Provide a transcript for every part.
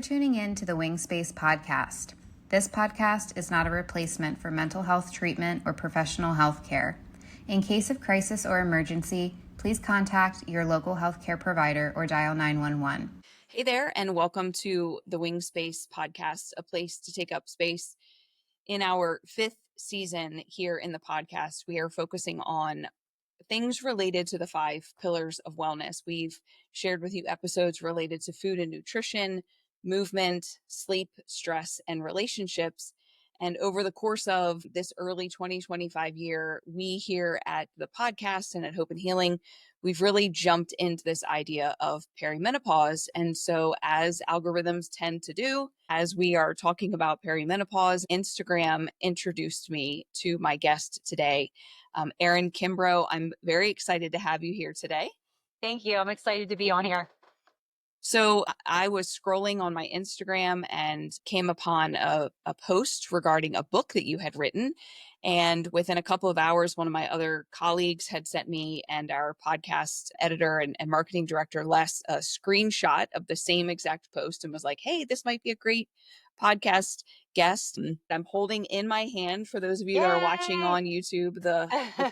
for tuning in to the Wing Space podcast. This podcast is not a replacement for mental health treatment or professional health care. In case of crisis or emergency, please contact your local healthcare provider or dial 911. Hey there, and welcome to the Wing Space podcast, a place to take up space. In our 5th season here in the podcast, we are focusing on things related to the 5 pillars of wellness. We've shared with you episodes related to food and nutrition, movement, sleep, stress, and relationships. And over the course of this early 2025 year, we here at the podcast and at Hope and Healing, we've really jumped into this idea of perimenopause. And so, as algorithms tend to do, as we are talking about perimenopause, Instagram introduced me to my guest today, Erin Kimbro. I'm very excited to have you here today. Thank you. I'm excited to be on here. So I was scrolling on my Instagram and came upon a post regarding a book that you had written. And within a couple of hours, one of my other colleagues had sent me and our podcast editor and marketing director, Les, a screenshot of the same exact post and was like, hey, this might be a great podcast guest. I'm holding in my hand, for those of you that are watching on YouTube, the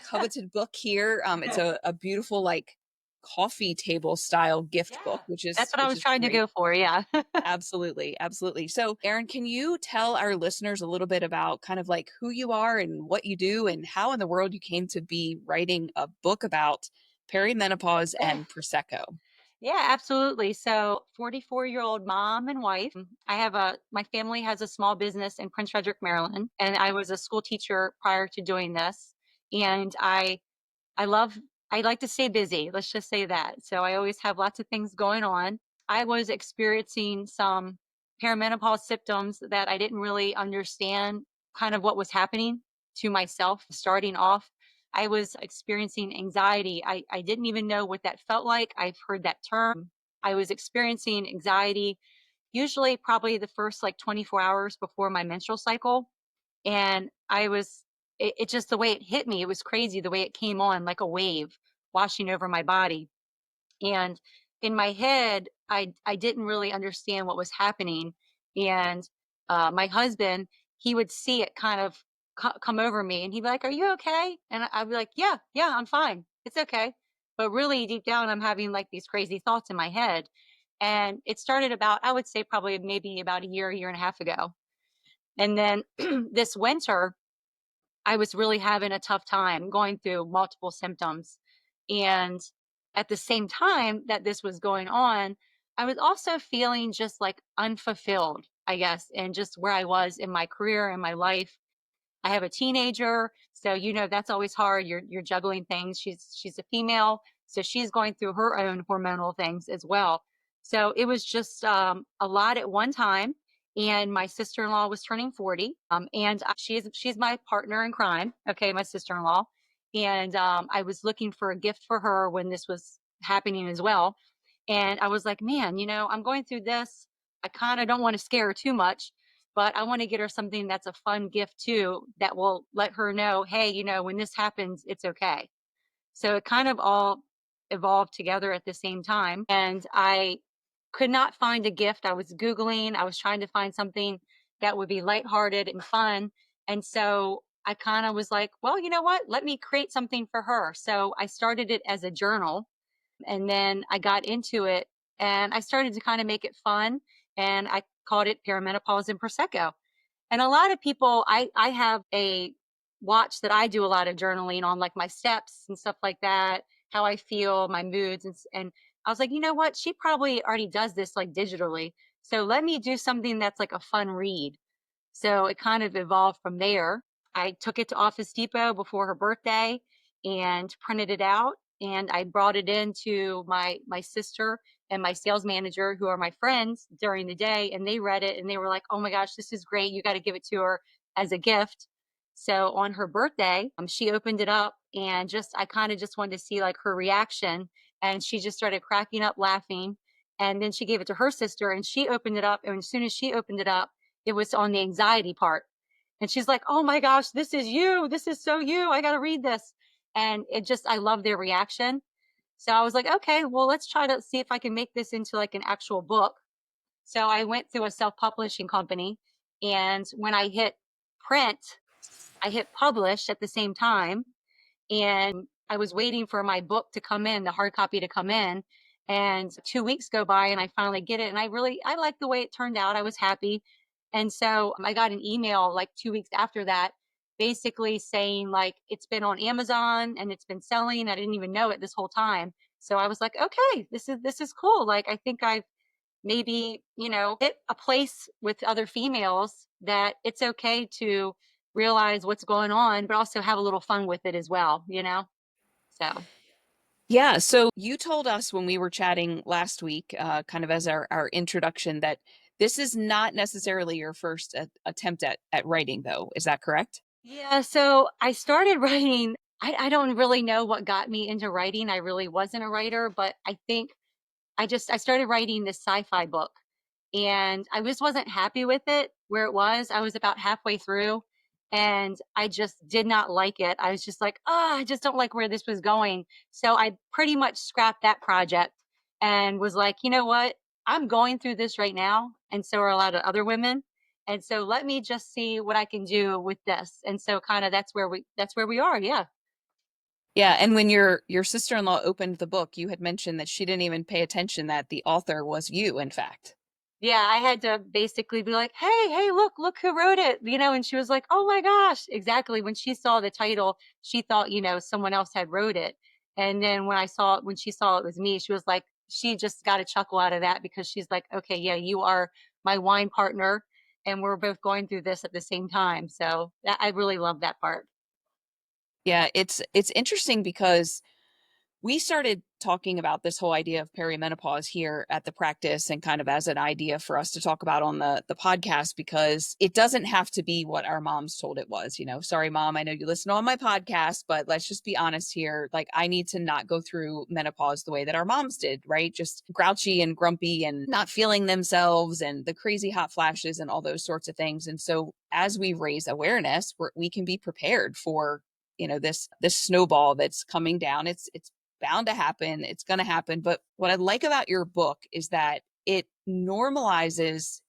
coveted book here. It's a beautiful, like, coffee table style gift book, that's what I was trying to go for. Yeah. Absolutely. So Erin, can you tell our listeners a little bit about kind of like who you are and what you do and how in the world you came to be writing a book about perimenopause and Prosecco? Yeah, absolutely. So 44-year-old mom and wife. My family has a small business in Prince Frederick, Maryland, and I was a school teacher prior to doing this. And I like to stay busy. Let's just say that. So I always have lots of things going on. I was experiencing some perimenopause symptoms that I didn't really understand kind of what was happening to myself. Starting off, I was experiencing anxiety. I didn't even know what that felt like. I've heard that term. I was experiencing anxiety, usually probably the first like 24 hours before my menstrual cycle. And it just, the way it hit me, it was crazy the way it came on like a wave washing over my body. And in my head, I didn't really understand what was happening. And my husband, he would see it kind of come over me and he'd be like, are you okay? And I'd be like, yeah, I'm fine. It's okay. But really deep down, I'm having like these crazy thoughts in my head. And it started about, I would say probably maybe about a year and a half ago. And then this winter, I was really having a tough time going through multiple symptoms. And at the same time that this was going on, I was also feeling just like unfulfilled, I guess, and just where I was in my career and my life. I have a teenager, so that's always hard. You're juggling things. She's a female, so she's going through her own hormonal things as well. So it was just a lot at one time. And my sister-in-law was turning 40, and she's my partner in crime. Okay, my sister-in-law, and I was looking for a gift for her when this was happening as well. And I was like, man, I'm going through this. I kind of don't want to scare her too much, but I want to get her something that's a fun gift too, that will let her know, hey, when this happens, it's okay. So it kind of all evolved together at the same time. And I could not find a gift. I was Googling, I was trying to find something that would be lighthearted and fun. And so I kind of was like, well, you know what? Let me create something for her. So I started it as a journal, and then I got into it and I started to kind of make it fun. And I called it Perimenopause and Prosecco. And a lot of people, I have a watch that I do a lot of journaling on, like my steps and stuff like that, how I feel, my moods. And I was like, you know what? She probably already does this like digitally. So let me do something that's like a fun read. So it kind of evolved from there. I took it to Office Depot before her birthday and printed it out. And I brought it in to my sister and my sales manager, who are my friends, during the day. And they read it and they were like, oh my gosh, this is great. You got to give it to her as a gift. So on her birthday, she opened it up, and I kind of just wanted to see like her reaction. And she just started cracking up laughing. And then she gave it to her sister and she opened it up. And as soon as she opened it up, it was on the anxiety part. And she's like, oh my gosh, this is you. This is so you. I got to read this. And I love their reaction. So I was like, okay, well, let's try to see if I can make this into like an actual book. So I went through a self-publishing company, and when I hit print, I hit publish at the same time, and I was waiting for my book to come in, the hard copy to come in. And 2 weeks go by and I finally get it. And I liked the way it turned out. I was happy. And so I got an email like 2 weeks after that, basically saying like, it's been on Amazon and it's been selling. I didn't even know it this whole time. So I was like, okay, this is cool. Like, I think I've maybe, hit a place with other females that it's okay to realize what's going on, but also have a little fun with it as well. So, Yeah. So you told us when we were chatting last week, kind of as our introduction, that this is not necessarily your first attempt at writing, though. Is that correct? yeah, so I started writing. I don't really know what got me into writing. I really wasn't a writer, but I think I started writing this sci-fi book, and I just wasn't happy with it where it was. I was about halfway through and I just did not like it. I was just like, oh, I just don't like where this was going. So I pretty much scrapped that project and was like, you know what? I'm going through this right now. And so are a lot of other women. And so let me just see what I can do with this. And so kind of that's where we are. Yeah. Yeah. And when your sister-in-law opened the book, you had mentioned that she didn't even pay attention that the author was you, in fact. Yeah, I had to basically be like, hey, look who wrote it. And she was like, oh my gosh, exactly. When she saw the title, she thought, someone else had wrote it. And then when she saw it was me, she was like, she just got a chuckle out of that because she's like, okay, yeah, you are my wine partner and we're both going through this at the same time. So I really love that part. Yeah, it's interesting because we started talking about this whole idea of perimenopause here at the practice and kind of as an idea for us to talk about on the podcast, because it doesn't have to be what our moms told it was. Sorry, mom, I know you listen on my podcast, but let's just be honest here. Like, I need to not go through menopause the way that our moms did, right? Just grouchy and grumpy and not feeling themselves and the crazy hot flashes and all those sorts of things. And so as we raise awareness, we can be prepared for this snowball that's coming down. It's bound to happen. It's going to happen. But what I like about your book is that it normalizes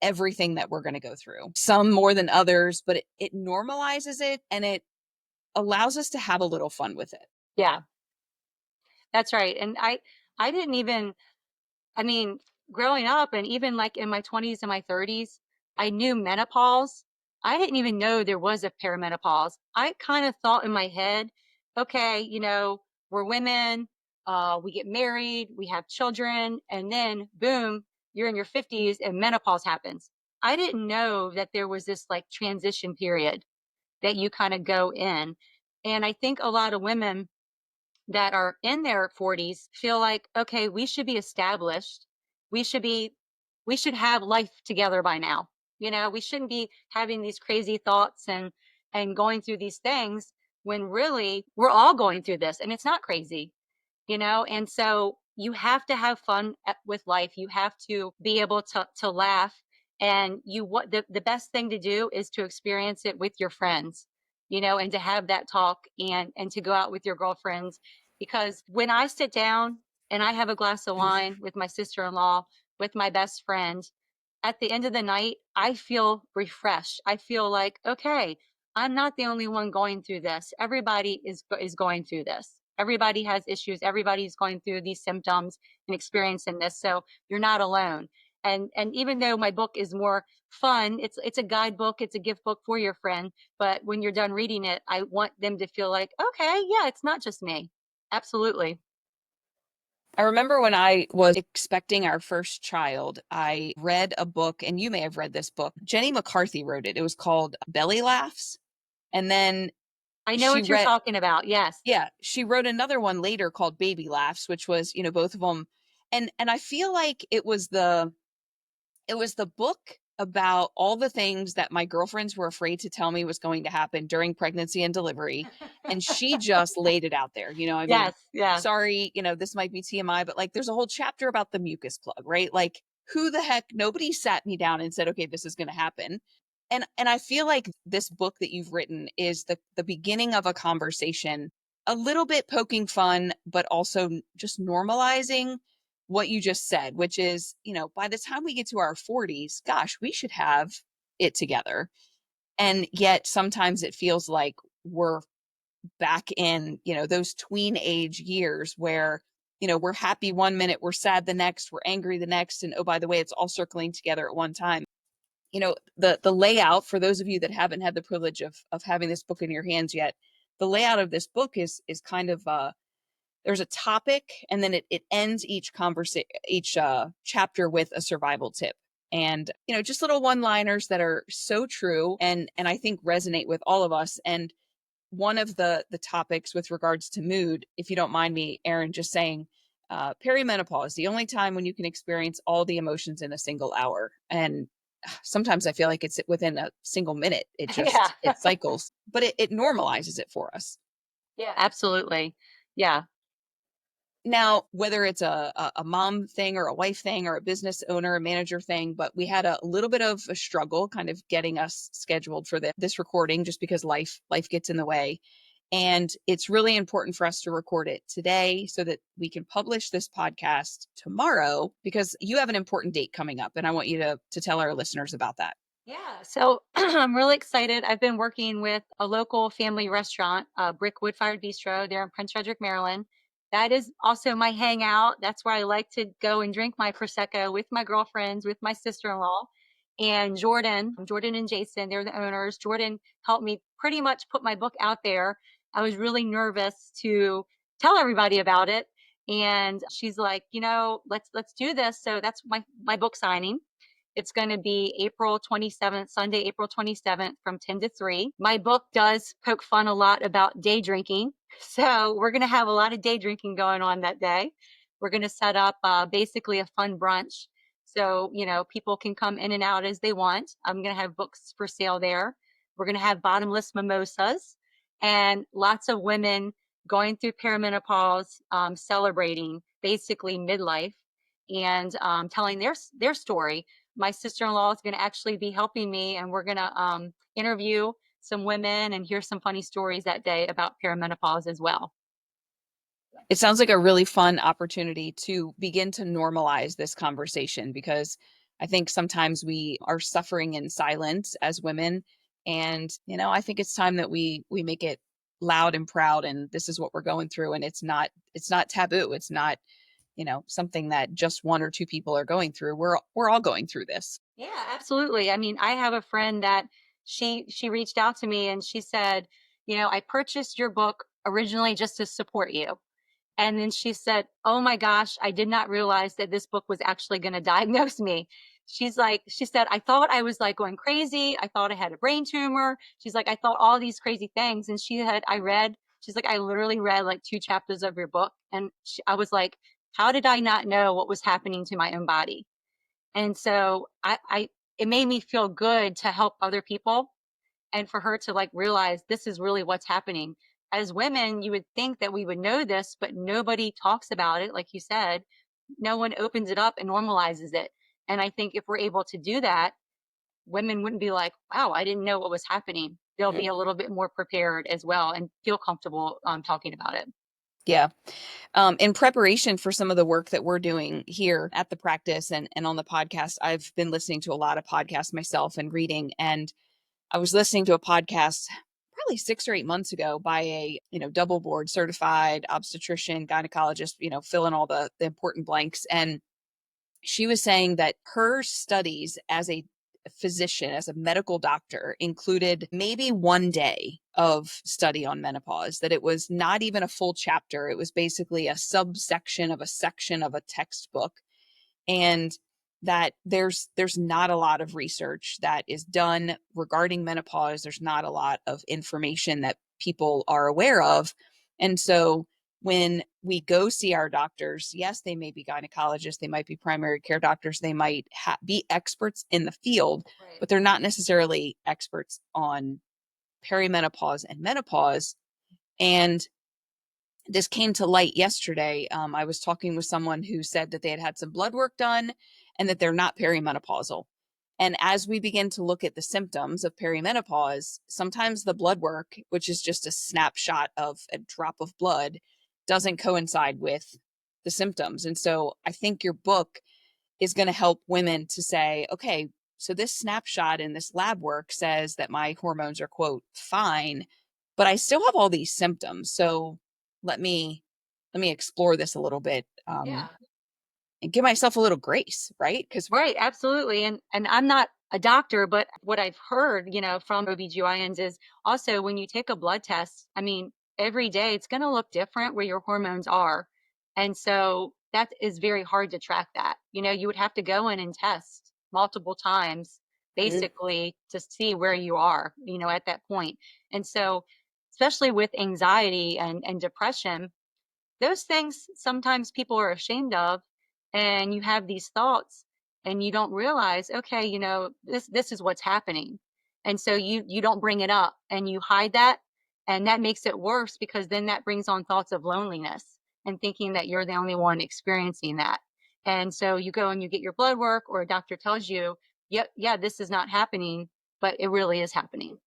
everything that we're going to go through, some more than others, but it normalizes it and it allows us to have a little fun with it. Yeah, that's right. And I didn't even I mean, growing up and even like in my 20s and my 30s, I knew menopause. I didn't even know there was a perimenopause. I kind of thought in my head, okay, we're women, we get married, we have children, and then boom, you're in your 50s and menopause happens. I didn't know that there was this like transition period that you kind of go in. And I think a lot of women that are in their 40s feel like, okay, we should be established. We should be, we should have life together by now. We shouldn't be having these crazy thoughts and going through these things when really we're all going through this and it's not crazy. And so you have to have fun with life. You have to be able to laugh. And what the best thing to do is to experience it with your friends, and to have that talk and to go out with your girlfriends. Because when I sit down and I have a glass of wine with my sister-in-law, with my best friend, at the end of the night, I feel refreshed. I feel like, okay, I'm not the only one going through this. Everybody is going through this. Everybody has issues. Everybody's going through these symptoms and experiencing this. So you're not alone. And even though my book is more fun, it's a guidebook, it's a gift book for your friend. But when you're done reading it, I want them to feel like, okay, yeah, it's not just me. Absolutely. I remember when I was expecting our first child, I read a book, and you may have read this book. Jenny McCarthy wrote it. It was called Belly Laughs. And then I know she what you're read, talking about. Yes. yeah, she wrote another one later called Baby Laughs, which was, both of them. And I feel like it was the book about all the things that my girlfriends were afraid to tell me was going to happen during pregnancy and delivery. And she just laid it out there. I mean, Yes. Yeah. sorry, this might be TMI, but like there's a whole chapter about the mucus plug, right? Like, who the heck, nobody sat me down and said, okay, this is going to happen. And I feel like this book that you've written is the beginning of a conversation, a little bit poking fun, but also just normalizing what you just said, which is, by the time we get to our 40s, gosh, we should have it together. And yet sometimes it feels like we're back in, those tween age years where, we're happy one minute, we're sad the next, we're angry the next. And oh, by the way, it's all circling together at one time. The layout, for those of you that haven't had the privilege of having this book in your hands yet, the layout of this book is kind of there's a topic, and then it ends each chapter with a survival tip. And just little one-liners that are so true and I think resonate with all of us. And one of the topics with regards to mood, if you don't mind me, Erin, just saying, perimenopause, the only time when you can experience all the emotions in a single hour. And sometimes I feel like it's within a single minute. It just, Yeah. it cycles, but it normalizes it for us. Yeah, absolutely. Yeah. Now, whether it's a mom thing or a wife thing or a business owner, a manager thing, but we had a little bit of a struggle kind of getting us scheduled for this recording, just because life gets in the way. And it's really important for us to record it today so that we can publish this podcast tomorrow, because you have an important date coming up. And I want you to tell our listeners about that. Yeah. So I'm really excited. I've been working with a local family restaurant, Brick Wood Fired Bistro there in Prince Frederick, Maryland. That is also my hangout. That's where I like to go and drink my Prosecco with my girlfriends, with my sister-in-law. And Jordan and Jason, they're the owners. Jordan helped me pretty much put my book out there. I was really nervous to tell everybody about it. And she's like, let's do this. So that's my book signing. It's going to be April 27th, Sunday, April 27th from 10 to 3. My book does poke fun a lot about day drinking. So we're going to have a lot of day drinking going on that day. We're going to set up basically a fun brunch. So, people can come in and out as they want. I'm going to have books for sale there. We're going to have bottomless mimosas and lots of women going through perimenopause, celebrating basically midlife and telling their story. My sister-in-law is going to actually be helping me, and we're going to interview some women and hear some funny stories that day about perimenopause as well. It sounds like a really fun opportunity to begin to normalize this conversation, because I think sometimes we are suffering in silence as women. And, I think it's time that we make it loud and proud. And this is what we're going through. And it's not taboo. It's not, something that just one or two people are going through. We're all going through this. Yeah, absolutely. I mean, I have a friend that she reached out to me and she said, I purchased your book originally just to support you. And then she said, oh my gosh, I did not realize that this book was actually going to diagnose me. She said, I thought I was like going crazy. I thought I had a brain tumor. She's like, I thought all these crazy things. And she's like, I literally read like 2 chapters of your book. And I was like, how did I not know what was happening to my own body? And so it made me feel good to help other people and for her to like realize this is really what's happening. As women, you would think that we would know this, but nobody talks about it. Like you said, no one opens it up and normalizes it. And I think if we're able to do that, women wouldn't be like, wow, I didn't know what was happening. They'll be a little bit more prepared as well and feel comfortable talking about it. Yeah. In preparation for some of the work that we're doing here at the practice and on the podcast, I've been listening to a lot of podcasts myself and reading. And I was listening to a podcast probably 6 or 8 months ago by a, double board certified obstetrician, gynecologist, fill in all the important blanks. And she was saying that her studies as a physician, as a medical doctor, included maybe 1 day of study on menopause, that it was not even a full chapter. It was basically a subsection of a section of a textbook. And that there's not a lot of research that is done regarding menopause. There's not a lot of information that people are aware of. And so when we go see our doctors, yes, they may be gynecologists, they might be primary care doctors, they might be experts in the field, Right. but they're not necessarily experts on perimenopause and menopause. And this came to light yesterday. I was talking with someone who said that they had some blood work done and that they're not perimenopausal. And as we begin to look at the symptoms of perimenopause, sometimes the blood work, which is just a snapshot of a drop of blood, doesn't coincide with the symptoms. And so I think your book is going to help women to say, okay, so this snapshot in this lab work says that my hormones are, quote, fine, but I still have all these symptoms. So let me explore this a little bit, Yeah. and give myself a little grace, right? Because Right, absolutely. And I'm not a doctor, but what I've heard, from OBGYNs is also when you take a blood test, I mean, every day it's going to look different where your hormones are. And so that is very hard to track that. You would have to go in and test multiple times basically to see where you are, at that point. And so, especially with anxiety and depression, those things sometimes people are ashamed of, and you have these thoughts and you don't realize, okay, this is what's happening. And so you don't bring it up and you hide that, and that makes it worse because then that brings on thoughts of loneliness and thinking that you're the only one experiencing that. And so you go and you get your blood work, or a doctor tells you, yeah, this is not happening, but it really is happening.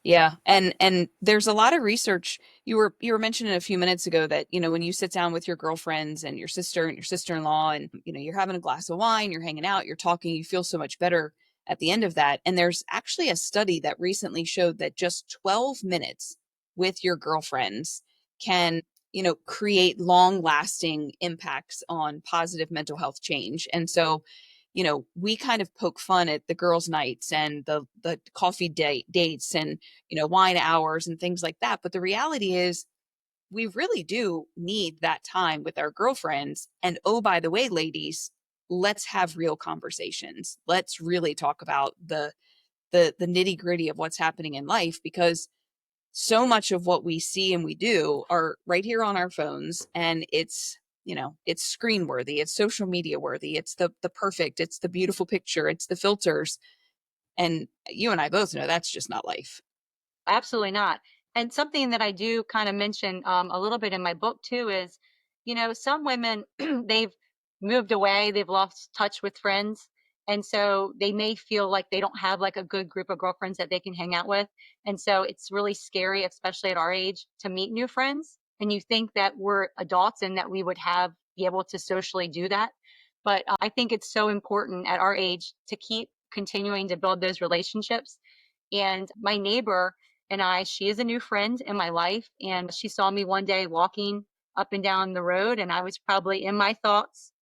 yeah, and there's a lot of research. You were mentioning a few minutes ago that, when you sit down with your girlfriends and your sister and your sister-in-law, and you're having a glass of wine, you're hanging out, you're talking, you feel so much better at the end of that. And there's actually a study that recently showed that just 12 minutes with your girlfriends can, create long-lasting impacts on positive mental health change. And so, we kind of poke fun at the girls' nights and the coffee dates and, wine hours and things like that. But the reality is, we really do need that time with our girlfriends. And oh, by the way, ladies, let's have real conversations. Let's really talk about the nitty gritty of what's happening in life, because so much of what we see and we do are right here on our phones, and it's screen worthy, it's social media worthy, it's the perfect, it's the beautiful picture, it's the filters. And you and I both know that's just not life. Absolutely not. And something that I do kind of mention a little bit in my book too is, some women, they've moved away, they've lost touch with friends. And so they may feel like they don't have like a good group of girlfriends that they can hang out with. And so it's really scary, especially at our age, to meet new friends. And you think that we're adults and that we would be able to socially do that. But I think it's so important at our age to keep continuing to build those relationships. And my neighbor, she is a new friend in my life. And she saw me one day walking up and down the road. And I was probably in my thoughts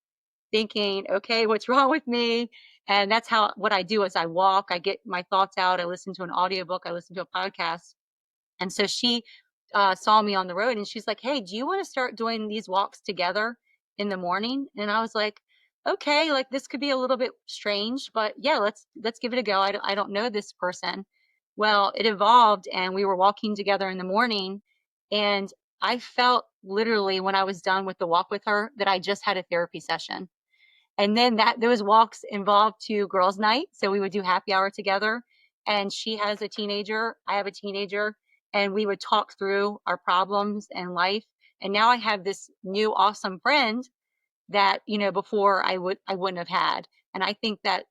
thinking, okay, what's wrong with me? And that's what I do is I walk, I get my thoughts out. I listen to an audiobook, I listen to a podcast. And so she saw me on the road and she's like, hey, do you want to start doing these walks together in the morning? And I was like, okay, like this could be a little bit strange, but yeah, let's give it a go. I don't know this person. Well, it evolved and we were walking together in the morning, and I felt literally when I was done with the walk with her that I just had a therapy session. And then those walks involved to girls' night. So we would do happy hour together. And she has a teenager, I have a teenager, and we would talk through our problems and life. And now I have this new awesome friend that, before I wouldn't have had. And I think that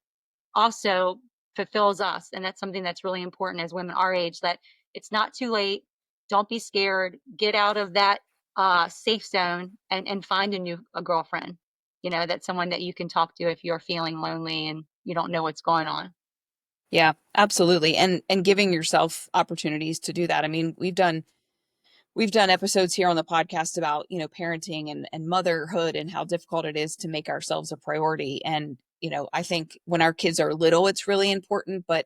also fulfills us. And that's something that's really important as women our age, that it's not too late. Don't be scared. Get out of that safe zone and find a girlfriend. That's someone that you can talk to if you're feeling lonely and you don't know what's going on. Yeah, absolutely. And giving yourself opportunities to do that. I mean, we've done episodes here on the podcast about, parenting and motherhood and how difficult it is to make ourselves a priority. And, I think when our kids are little, it's really important. But,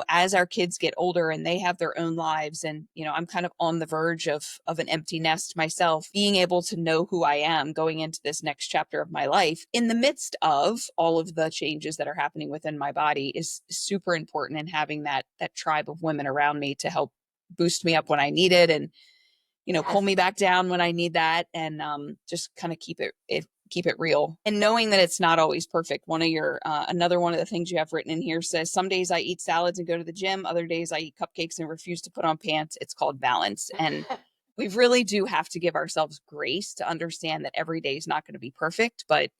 as our kids get older and they have their own lives, and, I'm kind of on the verge of an empty nest myself, being able to know who I am going into this next chapter of my life in the midst of all of the changes that are happening within my body is super important. And having that tribe of women around me to help boost me up when I need it, and pull Yes. me back down when I need that, and just kind of keep it real. And knowing that it's not always perfect. Another one of the things you have written in here says, some days I eat salads and go to the gym. Other days I eat cupcakes and refuse to put on pants. It's called balance. And we really do have to give ourselves grace to understand that every day is not going to be perfect, but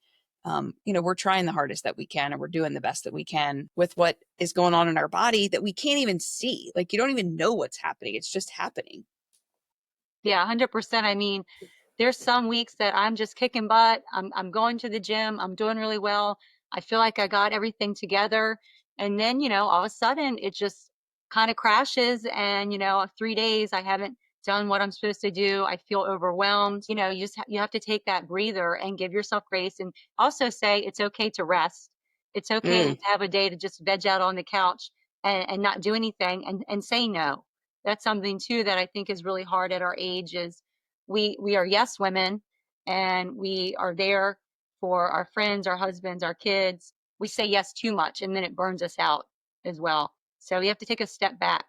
we're trying the hardest that we can, and we're doing the best that we can with what is going on in our body that we can't even see. Like, you don't even know what's happening. It's just happening. Yeah, 100%. I mean, there's some weeks that I'm just kicking butt. I'm going to the gym. I'm doing really well. I feel like I got everything together. And then, all of a sudden it just kind of crashes. And, 3 days I haven't done what I'm supposed to do. I feel overwhelmed. You have to take that breather and give yourself grace, and also say it's okay to rest. It's okay Mm, to have a day to just veg out on the couch and not do anything, and say no. That's something too that I think is really hard at our age. Is we are yes women, and we are there for our friends, our husbands, our kids. We say yes too much, and then it burns us out as well. So you have to take a step back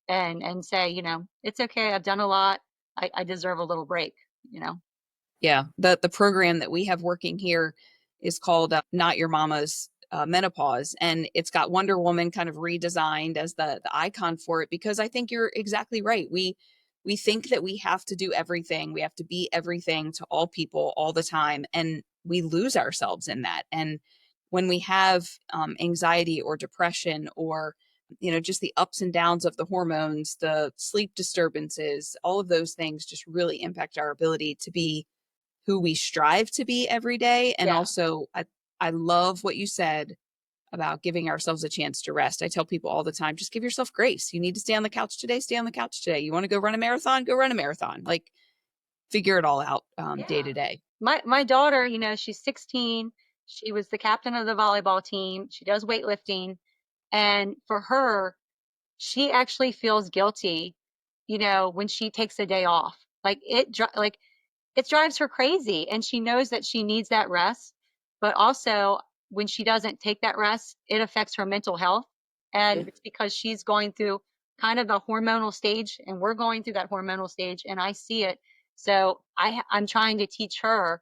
and say, it's okay. I've done a lot. I deserve a little break, you know? yeah. The program that we have working here is called Not Your Mama's Menopause, and it's got Wonder Woman kind of redesigned as the icon for it, because I think you're exactly right. We think that we have to do everything, we have to be everything to all people all the time, and we lose ourselves in that. And when we have anxiety or depression, or just the ups and downs of the hormones, the sleep disturbances, all of those things just really impact our ability to be who we strive to be every day. And Yeah. also, I love what you said about giving ourselves a chance to rest. I tell people all the time, just give yourself grace. You need to stay on the couch today, stay on the couch today. You want to go run a marathon, go run a marathon. Like, figure it all out day Yeah. to day. My daughter, she's 16. She was the captain of the volleyball team. She does weightlifting. And for her, she actually feels guilty, when she takes a day off. Like it drives her crazy, and she knows that she needs that rest. But also, when she doesn't take that rest, it affects her mental health. And it's because she's going through kind of the hormonal stage, and we're going through that hormonal stage, and I see it. So I'm trying to teach her,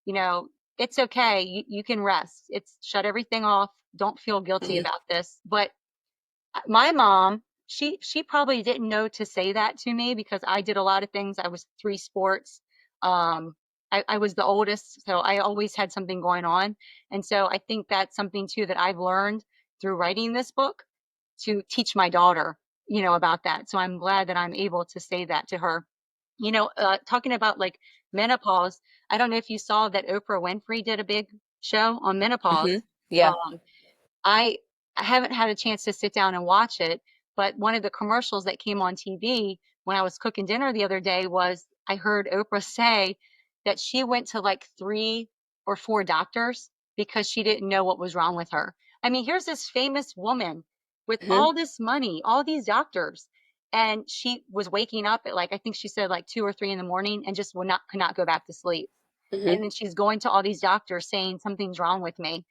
you know it's okay. You can rest. It's shut everything off. Don't feel guilty Mhm. about this. But my mom, she probably didn't know to say that to me, because I did a lot of things. I was three sports. I was the oldest, so I always had something going on. And so I think that's something too that I've learned through writing this book, to teach my daughter, about that. So I'm glad that I'm able to say that to her. Talking about like menopause, I don't know if you saw that Oprah Winfrey did a big show on menopause. Yeah. Um, I I haven't had a chance to sit down and watch it, but one of the commercials that came on TV when I was cooking dinner the other day was, I heard Oprah say that she went to like 3 or 4 doctors because she didn't know what was wrong with her. I mean, here's this famous woman with Hmm. all this money, all these doctors, and she was waking up at, like, I think she said like 2 or 3 in the morning, and just could not go back to sleep. Hmm. And then she's going to all these doctors saying something's wrong with me.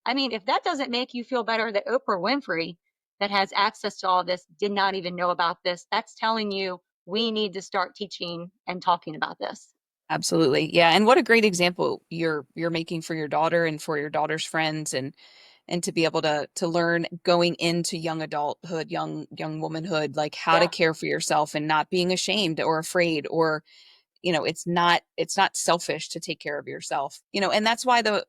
I mean, if that doesn't make you feel better that Oprah Winfrey, that has access to all this, did not even know about this, that's telling you we need to start teaching and talking about this. Absolutely. Yeah. And what a great example you're making for your daughter and for your daughter's friends, and to be able to learn going into young adulthood, young womanhood, like how to Yeah. care for yourself and not being ashamed or afraid, or it's not selfish to take care of yourself. And that's why the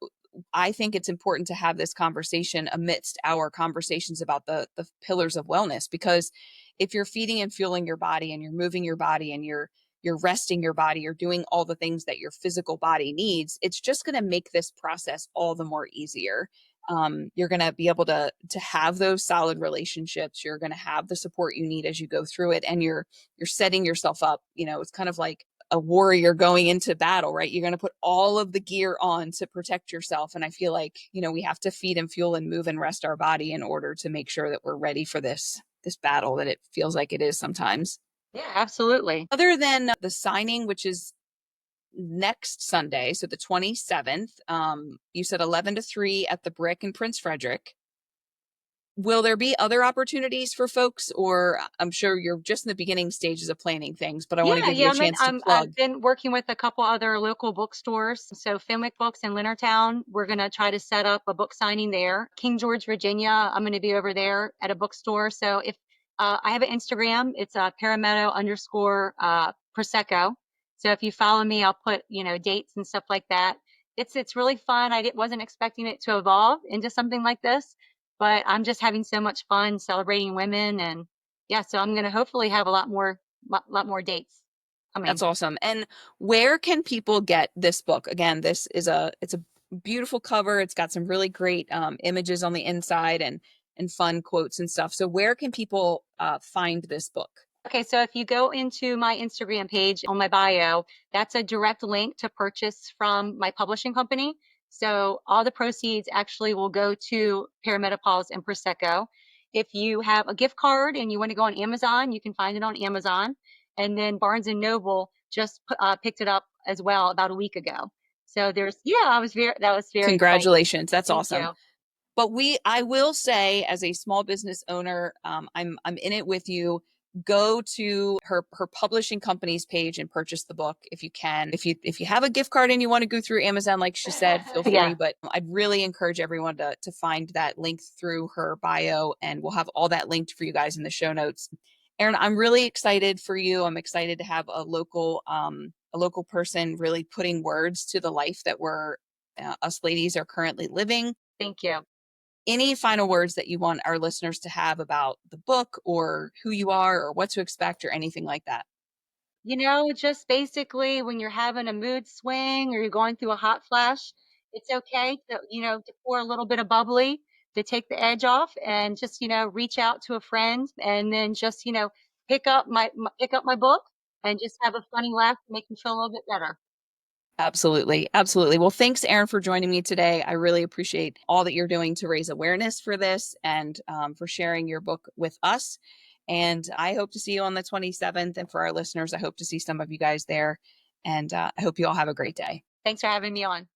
I think it's important to have this conversation amidst our conversations about the pillars of wellness, because if you're feeding and fueling your body, and you're moving your body, and you're resting your body, you're doing all the things that your physical body needs, it's just going to make this process all the more easier. You're going to be able to have those solid relationships, you're going to have the support you need as you go through it, and you're setting yourself up. It's kind of like a warrior going into battle, right? You're going to put all of the gear on to protect yourself. And I feel like, we have to feed and fuel and move and rest our body in order to make sure that we're ready for this battle that it feels like it is sometimes. Yeah, absolutely. Other than the signing, which is next Sunday, so the 27th, you said 11 to 3 at the Brick in Prince Frederick. Will there be other opportunities for folks, or I'm sure you're just in the beginning stages of planning things, but I want to Yeah, give you yeah. a chance to I've plug. been working with a couple other local bookstores. So Fenwick Books in Leonardtown, we're gonna try to set up a book signing there. King George, Virginia, I'm gonna be over there at a bookstore. So if I have an Instagram, it's Perimeto_Prosecco. So if you follow me, I'll put dates and stuff like that. It's really fun. Wasn't expecting it to evolve into something like this, but I'm just having so much fun celebrating women. And yeah, so I'm gonna hopefully have a lot more dates. That's awesome. And where can people get this book? Again, it's a beautiful cover. It's got some really great images on the inside and fun quotes and stuff. So where can people find this book? Okay, so if you go into my Instagram page on my bio, that's a direct link to purchase from my publishing company. So all the proceeds actually will go to Perimenopause and Prosecco. If you have a gift card and you want to go on Amazon, you can find it on Amazon. And then Barnes and Noble just picked it up as well about a week ago. So that was very exciting. Congratulations. That's Thank awesome. you. But I will say, as a small business owner, I'm in it with you. Go to her publishing company's page and purchase the book if you can. If you have a gift card and you want to go through Amazon, like she said, feel free. Yeah. But I'd really encourage everyone to find that link through her bio, and we'll have all that linked for you guys in the show notes. Erin, I'm really excited for you. I'm excited to have a local person really putting words to the life that us ladies are currently living. Thank you. Any final words that you want our listeners to have about the book or who you are or what to expect or anything like that? Just basically when you're having a mood swing or you're going through a hot flash, it's okay to pour a little bit of bubbly to take the edge off and just, reach out to a friend and then just, pick up my book and just have a funny laugh to make me feel a little bit better. Absolutely. Absolutely. Well, thanks, Erin, for joining me today. I really appreciate all that you're doing to raise awareness for this and for sharing your book with us. And I hope to see you on the 27th. And for our listeners, I hope to see some of you guys there. And I hope you all have a great day. Thanks for having me on.